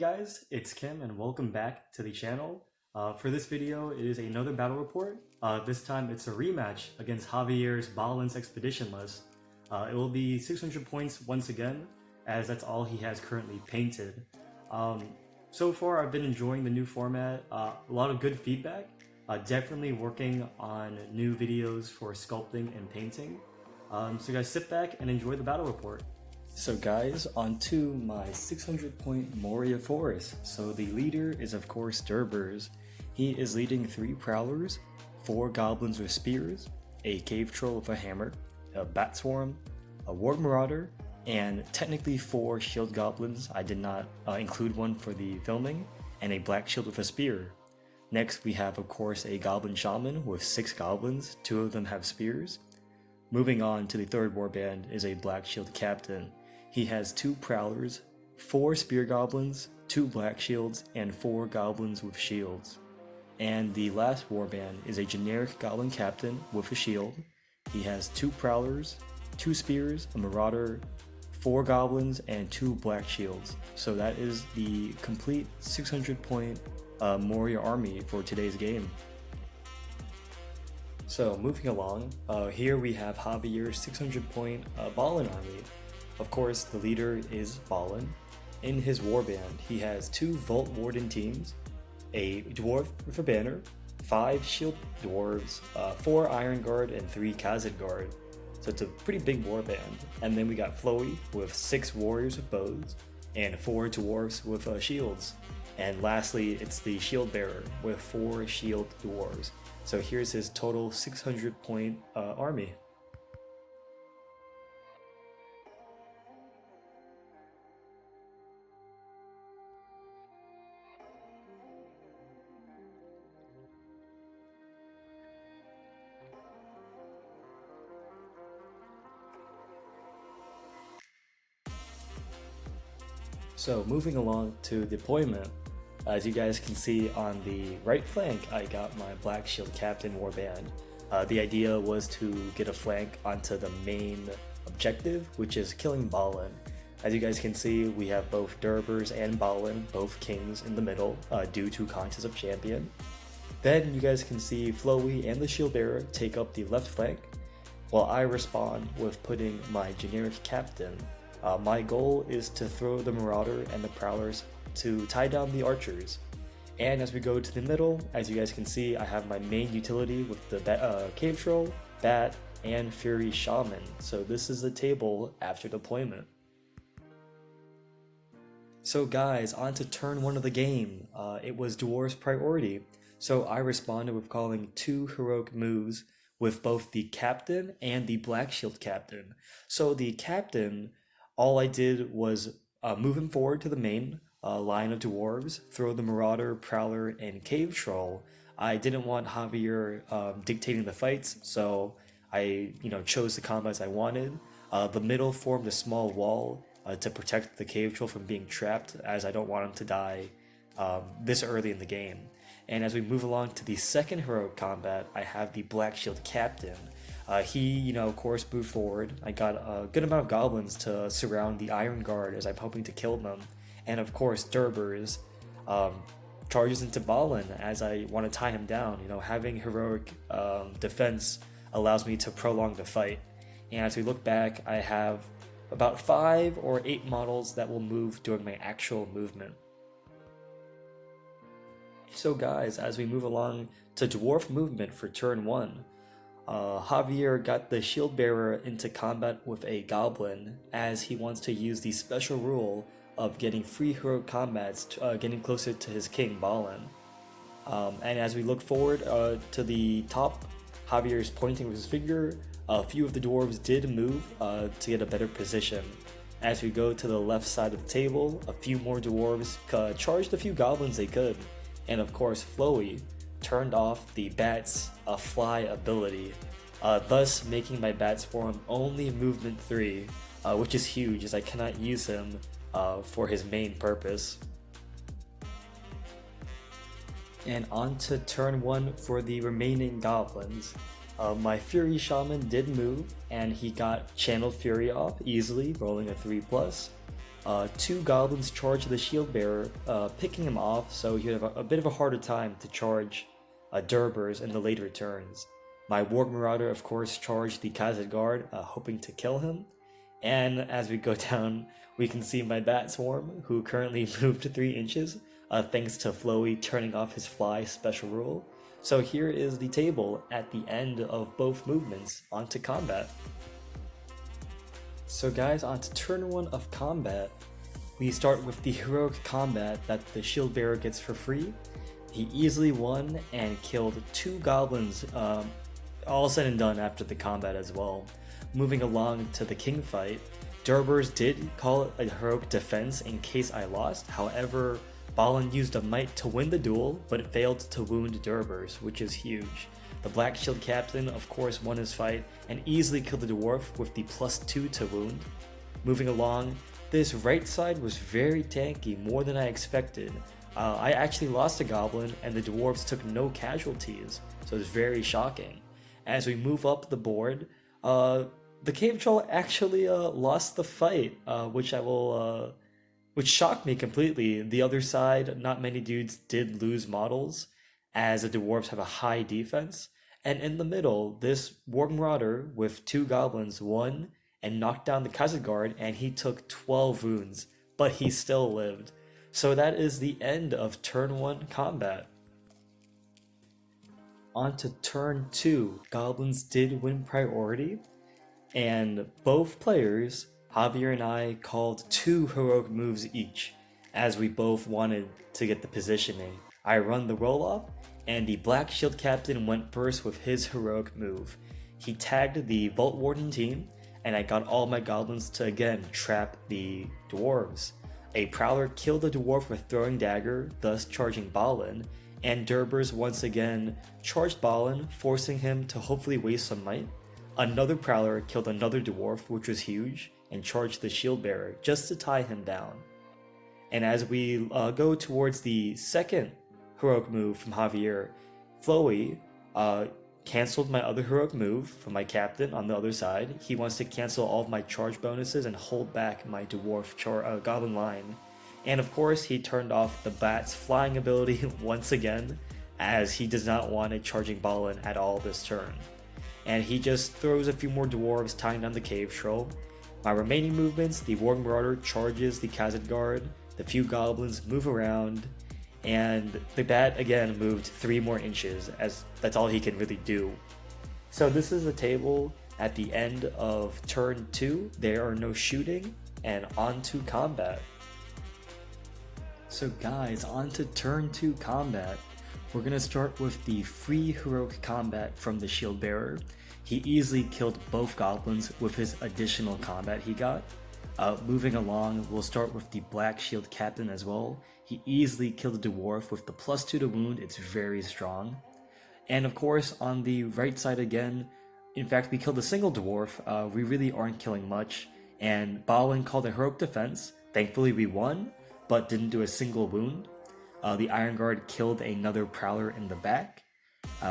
guys, it's Kim and welcome back to the channel. For this video, it is another battle report. This time it's a rematch against Javier's Balin's expedition list. It will be 600 points once again, as that's all he has currently painted. So far I've been enjoying the new format, a lot of good feedback, definitely working on new videos for sculpting and painting. So guys, sit back and enjoy the battle report. So guys, on to my 600 point Moria forest. So the leader is of course Durburz. He is leading 3 prowlers, 4 goblins with spears, a cave troll with a hammer, a bat swarm, a ward marauder, and technically 4 shield goblins. I did not include one for the filming, and a black shield with a spear. Next we have of course a goblin shaman with 6 goblins, 2 of them have spears. Moving on to the third warband is a black shield captain. He has 2 prowlers, 4 spear goblins, 2 black shields, and 4 goblins with shields. And the last warband is a generic goblin captain with a shield. He has 2 prowlers, 2 spears, a marauder, 4 goblins, and 2 black shields. So that is the complete 600 point Moria army for today's game. So moving along, here we have Javier's 600 point Balin army. Of course, the leader is Balin. In his warband, he has 2 Vault Warden teams, a dwarf with a banner, 5 shield dwarves, 4 iron guard, and 3 Khazad guard. So it's a pretty big warband. And then we got Flowy with 6 warriors with bows, and 4 dwarves with shields. And lastly, it's the shield bearer with 4 shield dwarves. So here's his total 600 point army. So moving along to deployment, as you guys can see on the right flank, I got my black shield captain warband. The idea was to get a flank onto the main objective, which is killing Balin. As you guys can see, we have both Durburz and Balin, both kings in the middle, due to Contest of Champion. Then you guys can see Flowy and the shield bearer take up the left flank, while I respond with putting my generic captain. My goal is to throw the marauder and the prowlers to tie down the archers. And as we go to the middle, as you guys can see, I have my main utility with the cave troll, bat, and fury shaman. So this is the table after deployment. So guys, on to turn 1 of the game. It was Dwarves priority. So I responded with calling 2 heroic moves with both the captain and the black shield captain. So the captain, all I did was move him forward to the main line of dwarves, throw the marauder, prowler, and cave troll. I didn't want Javier dictating the fights, so I chose the combats I wanted. The middle formed a small wall to protect the cave troll from being trapped, as I don't want him to die this early in the game. And as we move along to the second heroic combat, I have the black shield captain. He, of course, moved forward. I got a good amount of goblins to surround the Iron Guard as I'm hoping to kill them. And of course, Durburz charges into Balin as I want to tie him down. Having heroic defense allows me to prolong the fight. And as we look back, I have about 5 or 8 models that will move during my actual movement. So guys, as we move along to dwarf movement for turn 1, Javier got the shield bearer into combat with a goblin, as he wants to use the special rule of getting free heroic combats, getting closer to his king Balin. And as we look forward to the top, Javier is pointing with his finger. A few of the dwarves did move to get a better position. As we go to the left side of the table, a few more dwarves charged a few goblins they could. And of course, Flowy turned off the bat's fly ability, thus making my bat swarm only movement 3, which is huge as I cannot use him for his main purpose. And on to turn 1 for the remaining goblins. My Fury Shaman did move, and he got Channeled Fury off easily, rolling a 3+. two goblins charged the shield bearer, picking him off so he'd have a bit of a harder time to charge Durburz in the later turns. My Warg Marauder, of course, charged the Khazad Guard, hoping to kill him. And as we go down, we can see my Bat Swarm, who currently moved 3 inches, thanks to Flowey turning off his fly special rule. So here is the table at the end of both movements onto combat. So guys, on to turn 1 of combat. We start with the heroic combat that the shield bearer gets for free. He easily won and killed 2 goblins, all said and done after the combat as well. Moving along to the king fight, Durburz did call it a heroic defense in case I lost. However, Balin used a might to win the duel, but it failed to wound Durburz, which is huge. The Black Shield Captain, of course, won his fight and easily killed the dwarf with the +2 to wound. Moving along, this right side was very tanky, more than I expected. I actually lost a goblin and the dwarves took no casualties, so it was very shocking. As we move up the board, the cave troll actually lost the fight, which shocked me completely. The other side, not many dudes did lose models, as the dwarves have a high defense. And in the middle, this Warg Marauder with 2 goblins won and knocked down the Khazad Guard, and he took 12 wounds, but he still lived. So that is the end of turn 1 combat. On to turn 2, goblins did win priority, and both players, Javier and I, called 2 heroic moves each, as we both wanted to get the positioning. I run the roll-off, and the Black Shield Captain went first with his heroic move. He tagged the Vault Warden team, and I got all my goblins to again trap the dwarves. A Prowler killed the dwarf with Throwing Dagger, thus charging Balin, and Durburz once again charged Balin, forcing him to hopefully waste some might. Another Prowler killed another dwarf, which was huge, and charged the shield bearer just to tie him down. And as we go towards the second heroic move from Javier, Flowey cancelled my other heroic move from my captain on the other side. He wants to cancel all of my charge bonuses and hold back my dwarf goblin line. And of course, he turned off the bat's flying ability once again, as he does not want a charging Balin at all this turn. And he just throws a few more dwarves, tying down the cave troll. My remaining movements, the Warg Marauder charges the Khazad Guard, the few goblins move around, and the bat again moved 3 more inches, as that's all he can really do. So this is the table at the end of turn 2. There are no shooting, and on to combat. So guys, on to turn 2 combat. We're gonna start with the free heroic combat from the shield bearer. He easily killed both goblins with his additional combat he got. Moving along, we'll start with the Black Shield Captain as well. He easily killed the dwarf with the +2 to wound. It's very strong. And of course, on the right side again, in fact, we killed a single dwarf. We really aren't killing much. And Balin called a heroic defense. Thankfully we won, but didn't do a single wound. The Iron Guard killed another Prowler in the back.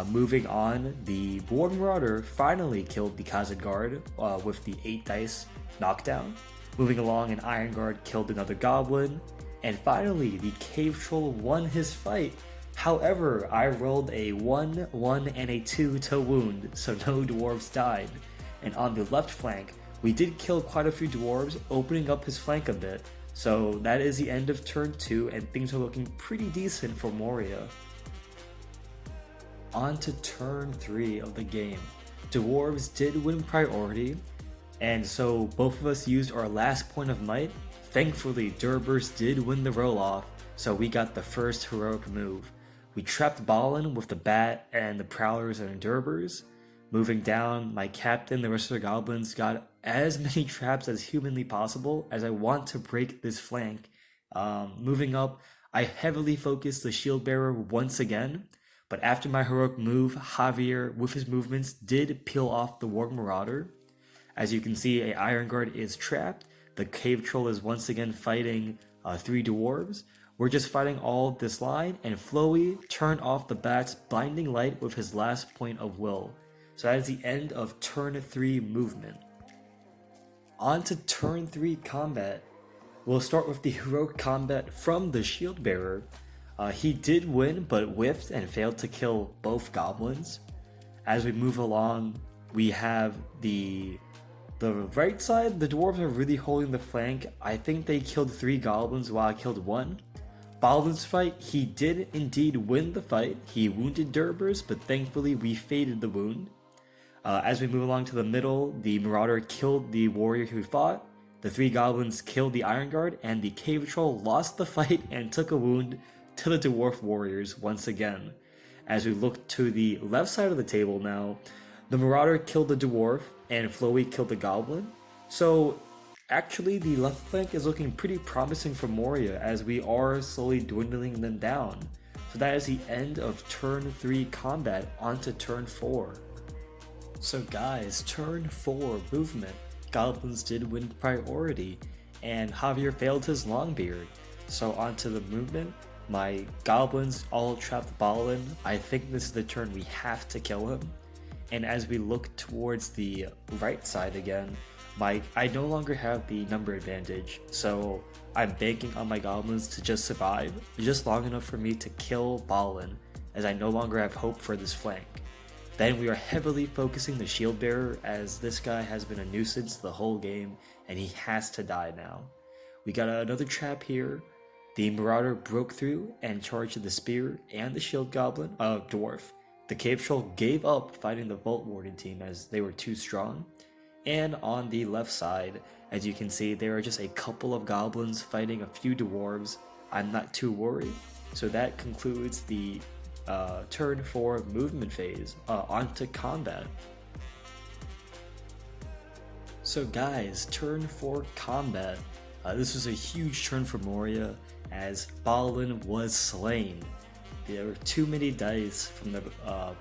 Moving on, the Warg Marauder finally killed the Khazad Guard with the 8 dice knockdown. Moving along, an Iron Guard killed another Goblin. And finally, the Cave Troll won his fight. However, I rolled a 1, 1, and a 2 to wound, so no dwarves died. And on the left flank, we did kill quite a few dwarves, opening up his flank a bit. So that is the end of turn 2, and things are looking pretty decent for Moria. On to turn 3 of the game. Dwarves did win priority, and so both of us used our last point of might. Thankfully, Durburz did win the roll-off, so we got the first heroic move. We trapped Balin with the bat and the Prowlers and Durburz. Moving down, my captain, the rest of the goblins, got as many traps as humanly possible, as I want to break this flank. Moving up, I heavily focused the shield bearer once again, but after my heroic move, Javier, with his movements, did peel off the Warg Marauder. As you can see, a Iron Guard is trapped. The Cave Troll is once again fighting 3 dwarves. We're just fighting all this line, and Flowey turned off the bat's blinding light with his last point of will. So that is the end of turn 3 movement. On to turn 3 combat. We'll start with the heroic combat from the shield bearer. He did win, but whiffed and failed to kill both goblins. As we move along, we have the right side. The dwarves are really holding the flank. I think they killed 3 goblins while I killed 1. Balin's fight, he did indeed win the fight. He wounded Durburz, but thankfully we faded the wound. As we move along to the middle, the marauder killed the warrior who fought. The 3 goblins killed the iron guard, and the cave troll lost the fight and took a wound to the dwarf warriors once again. As we look to the left side of the table now, the marauder killed the dwarf and Flowey killed the goblin. So actually the left flank is looking pretty promising for Moria, as we are slowly dwindling them down. So that is the end of turn 3 combat. Onto turn 4. So guys, turn 4 movement. Goblins did win priority and Javier failed his Longbeard. So onto the movement. My goblins all trapped Balin. I think this is the turn we have to kill him. And as we look towards the right side again, I no longer have the number advantage, so I'm banking on my goblins to just survive, just long enough for me to kill Balin, as I no longer have hope for this flank. Then we are heavily focusing the shield bearer, as this guy has been a nuisance the whole game and he has to die now. We got another trap here. The marauder broke through and charged the spear and the shield goblin, dwarf. The cave troll gave up fighting the vault warden team as they were too strong. And on the left side, as you can see, there are just a couple of goblins fighting a few dwarves. I'm not too worried. So that concludes the turn 4 movement phase. Onto combat. So guys, turn 4 combat. This was a huge turn for Moria, as Balin was slain. There were too many dice from the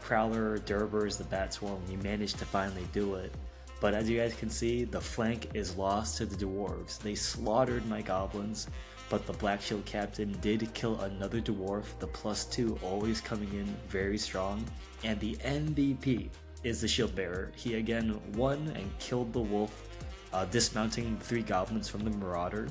Prowler, Durburz, the Bat Swarm. We managed to finally do it. But as you guys can see, the flank is lost to the Dwarves. They slaughtered my goblins, but the Black Shield Captain did kill another dwarf, the +2 always coming in very strong. And the MVP is the Shield Bearer. He again won and killed the wolf, dismounting 3 goblins from the Marauder.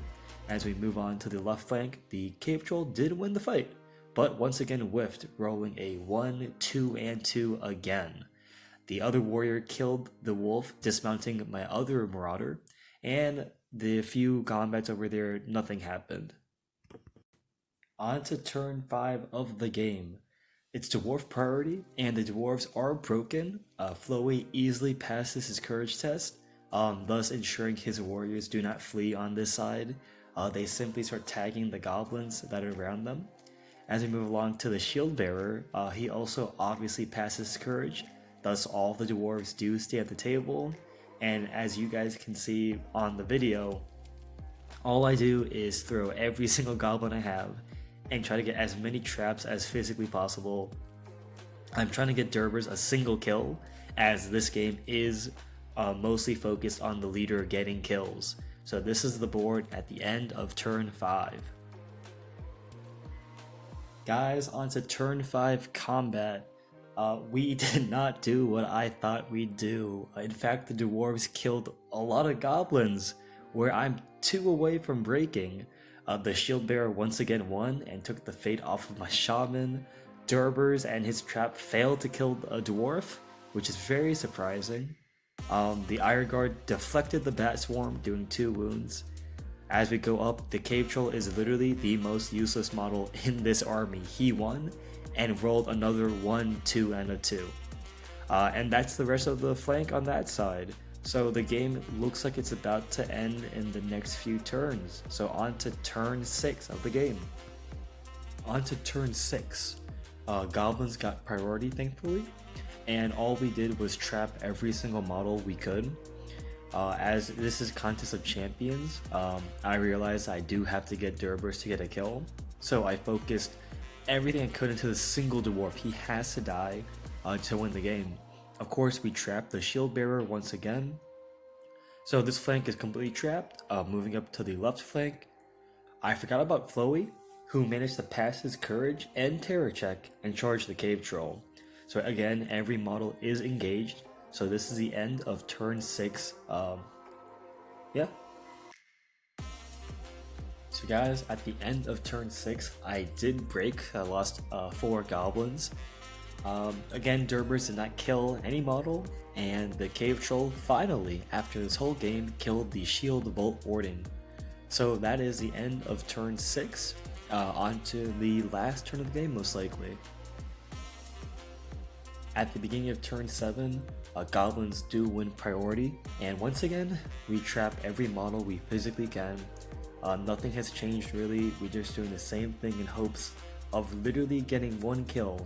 As we move on to the left flank, the Cave Troll did win the fight, but once again whiffed, rolling a 1, 2, and 2 again. The other warrior killed the wolf, dismounting my other marauder, and the few combats over there, nothing happened. On to turn 5 of the game. It's dwarf priority, and the dwarves are broken. Flowey easily passes his courage test, thus ensuring his warriors do not flee on this side. They simply start tagging the goblins that are around them. As we move along to the shield bearer, he also obviously passes courage, thus all the dwarves do stay at the table. And as you guys can see on the video, all I do is throw every single goblin I have and try to get as many traps as physically possible. I'm trying to get Durburz a single kill, as this game is mostly focused on the leader getting kills. So this is the board at the end of turn 5. Guys, on to turn 5 combat. We did not do what I thought we'd do. In fact, the dwarves killed a lot of goblins, where I'm 2 away from breaking. The shield bearer once again won and took the fate off of my shaman. Durburz and his trap failed to kill a dwarf, which is very surprising. The iron guard deflected the bat swarm, doing 2 wounds. As we go up, the cave troll is literally the most useless model in this army. He won and rolled another 1, 2, and a 2. And that's the rest of the flank on that side. So the game looks like it's about to end in the next few turns. So on to turn 6 of the game. On to turn 6. Goblins got priority, thankfully, and all we did was trap every single model we could. As this is Contest of Champions, I realized I do have to get Durburz to get a kill, so I focused everything I could into the single dwarf. He has to die to win the game. Of course, we trapped the shield bearer once again, so this flank is completely trapped. Moving up to the left flank, I forgot about Flowey, who managed to pass his courage and terror check and charge the cave troll. So again, every model is engaged. So this is the end of turn 6. Yeah. So guys, at the end of turn 6, I did break. I lost 4 goblins. Again, Durburz did not kill any model, and the cave troll finally, after this whole game, killed the shield Vault Warden. So that is the end of turn 6, on to the last turn of the game most likely. At the beginning of turn 7, goblins do win priority, and once again, we trap every model we physically can. Nothing has changed really, we're just doing the same thing in hopes of literally getting 1 kill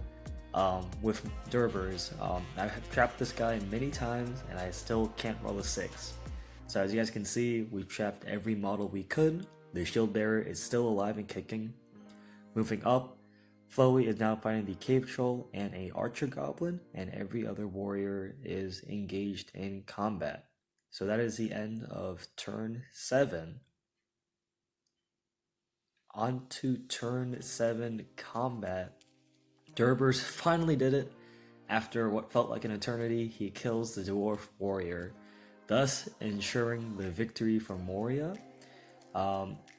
with Durburz. I've trapped this guy many times and I still can't roll a 6. So as you guys can see, we trapped every model we could. The shield bearer is still alive and kicking. Moving up, Flowey is now fighting the cave troll and a archer goblin, and every other warrior is engaged in combat. So that is the end of turn 7. On to turn 7 combat. Durburz finally did it. After what felt like an eternity, he kills the dwarf warrior, thus ensuring the victory for Moria.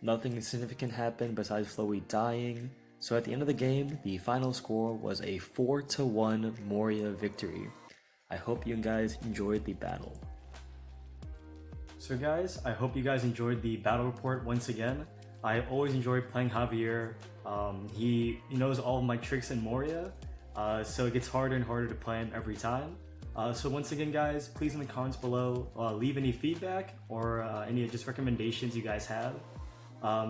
Nothing significant happened besides Flowey dying. So at the end of the game, the final score was a 4-1 Moria victory. I hope you guys enjoyed the battle. So guys, I hope you guys enjoyed the battle report once again. I always enjoy playing Javier. He knows all of my tricks in Moria, so it gets harder and harder to play him every time. So once again guys, please in the comments below leave any feedback or any just recommendations you guys have.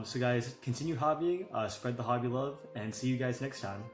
So guys, continue hobbying, spread the hobby love, and see you guys next time.